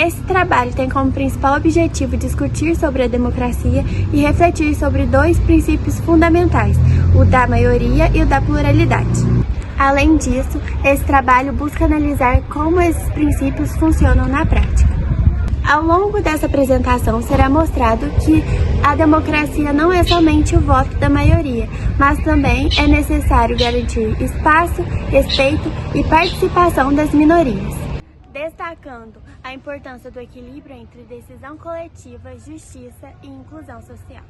Esse trabalho tem como principal objetivo discutir sobre a democracia e refletir sobre dois princípios fundamentais, o da maioria e o da pluralidade. Além disso, esse trabalho busca analisar como esses princípios funcionam na prática. Ao longo dessa apresentação será mostrado que a democracia não é somente o voto da maioria, mas também é necessário garantir espaço, respeito e participação das minorias, destacando a importância do equilíbrio entre decisão coletiva, justiça e inclusão social.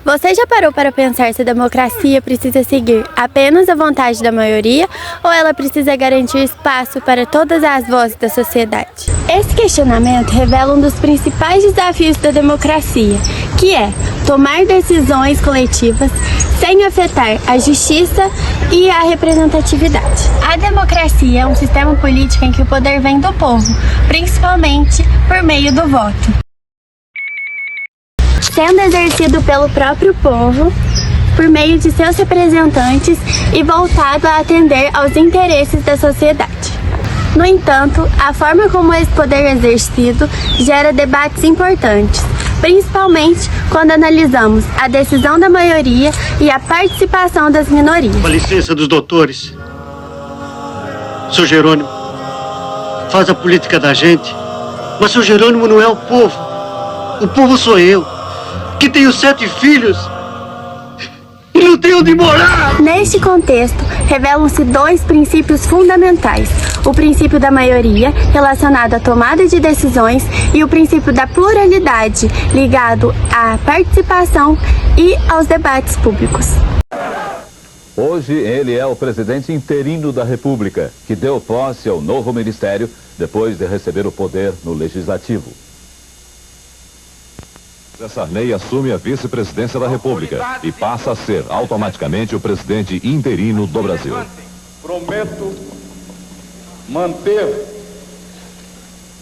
Você já parou para pensar se a democracia precisa seguir apenas a vontade da maioria ou ela precisa garantir espaço para todas as vozes da sociedade? Esse questionamento revela um dos principais desafios da democracia, que é tomar decisões coletivas sem afetar a justiça e a representatividade. A democracia é um sistema político em que o poder vem do povo, principalmente por meio do voto, sendo exercido pelo próprio povo, por meio de seus representantes e voltado a atender aos interesses da sociedade. No entanto, a forma como esse poder é exercido gera debates importantes, principalmente quando analisamos a decisão da maioria e a participação das minorias. Com a licença dos doutores, Sr. Jerônimo faz a política da gente, mas Sr. Jerônimo não é o povo sou eu, que tenho 7 filhos e não tenho onde morar. Neste contexto, revelam-se dois princípios fundamentais: o princípio da maioria, relacionado à tomada de decisões, e o princípio da pluralidade, ligado à participação e aos debates públicos. Hoje ele é o presidente interino da República, que deu posse ao novo ministério depois de receber o poder no Legislativo. José Sarney assume a vice-presidência da República e passa a ser automaticamente o presidente interino do Brasil. Prometo manter,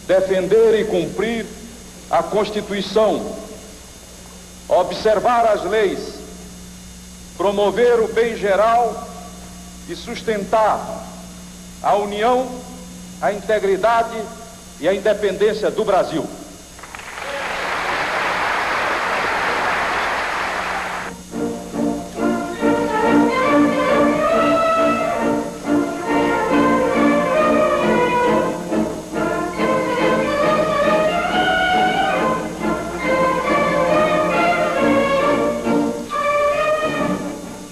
defender e cumprir a Constituição, observar as leis, promover o bem geral e sustentar a união, a integridade e a independência do Brasil.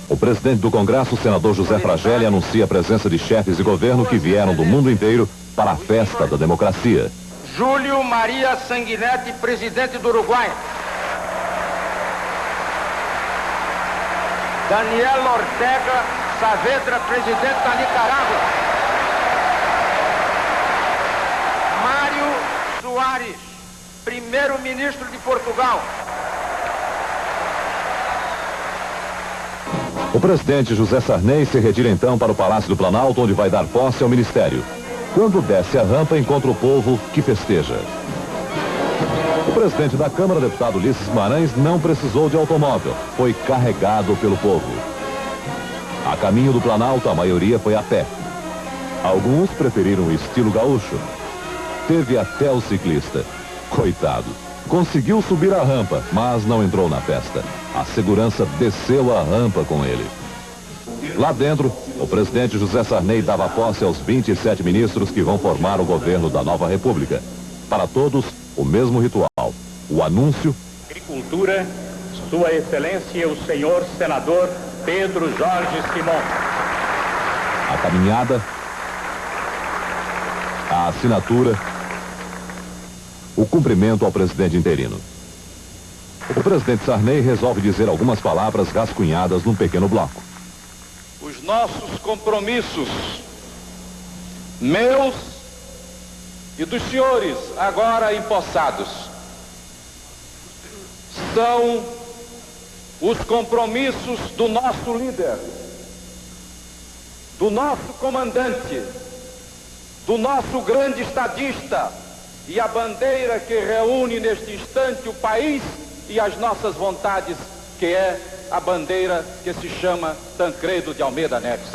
O presidente do Congresso, o senador José Fragelli, anuncia a presença de chefes de governo que vieram do mundo inteiro para a festa da democracia. Júlio Maria Sanguinetti, presidente do Uruguai. Daniel Ortega Saavedra, presidente da Nicarágua. Mário Soares, primeiro-ministro de Portugal. O presidente José Sarney se retira então para o Palácio do Planalto, onde vai dar posse ao ministério. Quando desce a rampa, encontra o povo que festeja. O presidente da Câmara, deputado Ulisses Guimarães, não precisou de automóvel. Foi carregado pelo povo. A caminho do Planalto, a maioria foi a pé. Alguns preferiram o estilo gaúcho. Teve até o ciclista. Coitado. Conseguiu subir a rampa, mas não entrou na festa. A segurança desceu a rampa com ele. Lá dentro, o presidente José Sarney dava posse aos 27 ministros que vão formar o governo da nova república. Para todos, o mesmo ritual. O anúncio. Agricultura, Sua Excelência, o senhor senador Pedro Jorge Simão. A caminhada. A assinatura. O cumprimento ao presidente interino. O presidente Sarney resolve dizer algumas palavras rascunhadas num pequeno bloco. Os nossos compromissos, meus e dos senhores agora empossados, são os compromissos do nosso líder, do nosso comandante, do nosso grande estadista, e a bandeira que reúne neste instante o país e as nossas vontades, que é a bandeira que se chama Tancredo de Almeida Neves.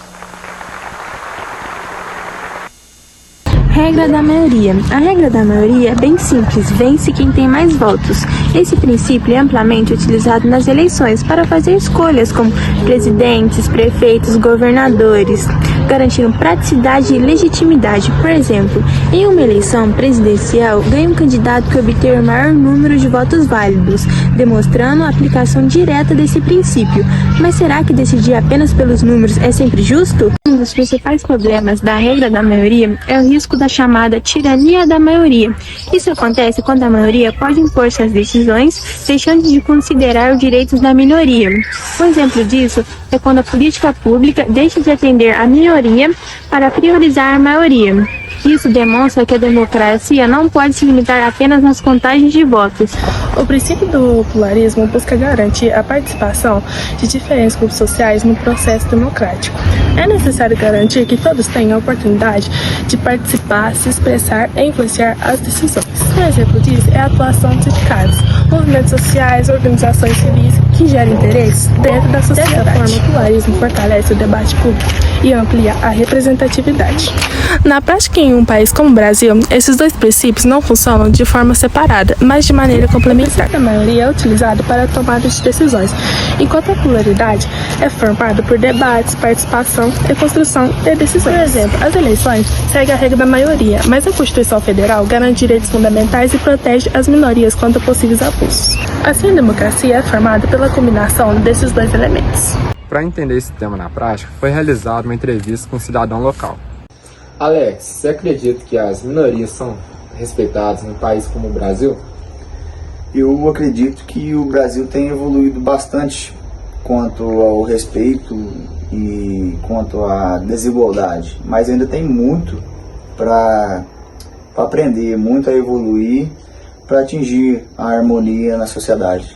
regra da maioria. A regra da maioria é bem simples, vence quem tem mais votos. Esse princípio é amplamente utilizado nas eleições para fazer escolhas como presidentes, prefeitos, governadores, garantindo praticidade e legitimidade. Por exemplo, em uma eleição presidencial, ganha um candidato que obter o maior número de votos válidos, demonstrando a aplicação direta desse princípio. Mas será que decidir apenas pelos números é sempre justo? Um dos principais problemas da regra da maioria é o risco da chamada tirania da maioria. Isso acontece quando a maioria pode impor suas decisões, deixando de considerar os direitos da minoria. Um exemplo disso é quando a política pública deixa de atender a minoria para priorizar a maioria. Isso demonstra que a democracia não pode se limitar apenas nas contagens de votos. O princípio do pluralismo busca garantir a participação de diferentes grupos sociais no processo democrático. É necessário garantir que todos tenham a oportunidade de participar, se expressar e influenciar as decisões. Um exemplo disso é a atuação de sindicatos, movimentos sociais, organizações civis que geram interesses dentro da sociedade. Dessa forma, o pluralismo fortalece o debate público e amplia a representatividade. Na prática, em um país como o Brasil, esses dois princípios não funcionam de forma separada, mas de maneira complementar. A maioria é utilizada para a tomada de decisões, enquanto a pluralidade é formada por debates, participação e construção de decisões. Por exemplo, as eleições seguem a regra da maioria, mas a Constituição Federal garante direitos fundamentais e protege as minorias contra possíveis abusos. Assim, a democracia é formada pela combinação desses dois elementos. Para entender esse tema na prática, foi realizada uma entrevista com um cidadão local. Alex, você acredita que as minorias são respeitadas num país como o Brasil? Eu acredito que o Brasil tem evoluído bastante quanto ao respeito e quanto à desigualdade, mas ainda tem muito para aprender, muito a evoluir para atingir a harmonia na sociedade.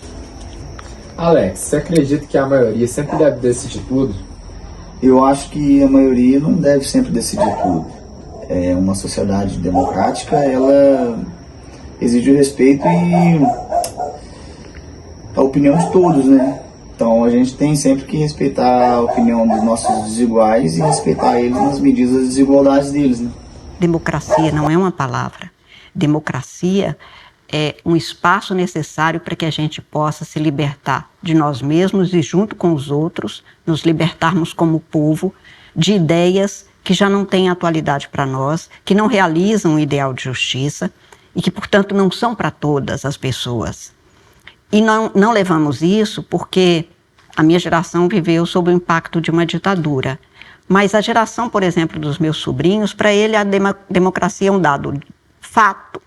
Alex, você acredita que a maioria sempre deve decidir tudo? Eu acho que a maioria não deve sempre decidir tudo. Uma sociedade democrática, ela exige o respeito e a opinião de todos, né? Então a gente tem sempre que respeitar a opinião dos nossos desiguais e respeitar eles nas medidas das desigualdades deles, né? Democracia não é uma palavra. Democracia é um espaço necessário para que a gente possa se libertar de nós mesmos e, junto com os outros, nos libertarmos como povo de ideias que já não têm atualidade para nós, que não realizam o ideal de justiça e que, portanto, não são para todas as pessoas. E não levamos isso porque a minha geração viveu sob o impacto de uma ditadura. Mas a geração, por exemplo, dos meus sobrinhos, para ele a democracia é um dado fato,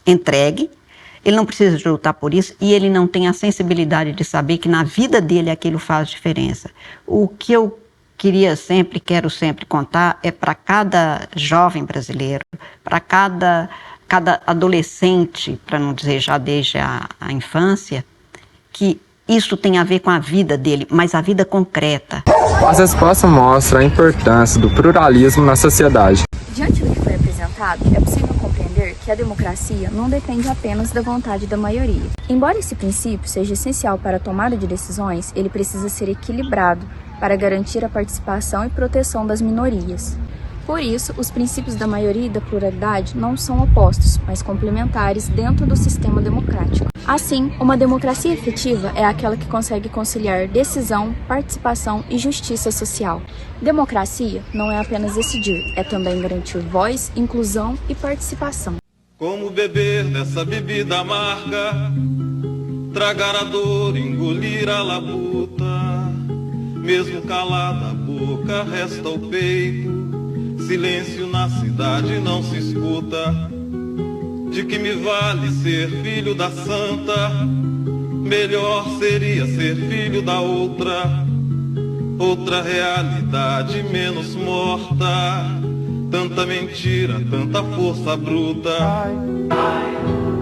entregue, ele não precisa de lutar por isso e ele não tem a sensibilidade de saber que na vida dele aquilo faz diferença. O que eu quero sempre contar é para cada jovem brasileiro, para cada adolescente, para não dizer já desde a infância, que isso tem a ver com a vida dele, mas a vida concreta. As respostas mostram a importância do pluralismo na sociedade. Diante do que foi apresentado, é possível compreender que a democracia não depende apenas da vontade da maioria. Embora esse princípio seja essencial para a tomada de decisões, ele precisa ser equilibrado para garantir a participação e proteção das minorias. Por isso, os princípios da maioria e da pluralidade não são opostos, mas complementares dentro do sistema democrático. Assim, uma democracia efetiva é aquela que consegue conciliar decisão, participação e justiça social. Democracia não é apenas decidir, é também garantir voz, inclusão e participação. Como beber dessa bebida amarga, tragar a dor, engolir a labuta, mesmo calada a boca, resta o peito. Silêncio na cidade não se escuta. De que me vale ser filho da santa? Melhor seria ser filho da outra realidade menos morta. Tanta mentira, tanta força bruta.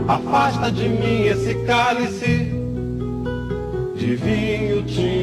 Afasta de mim esse cálice de vinho tinto.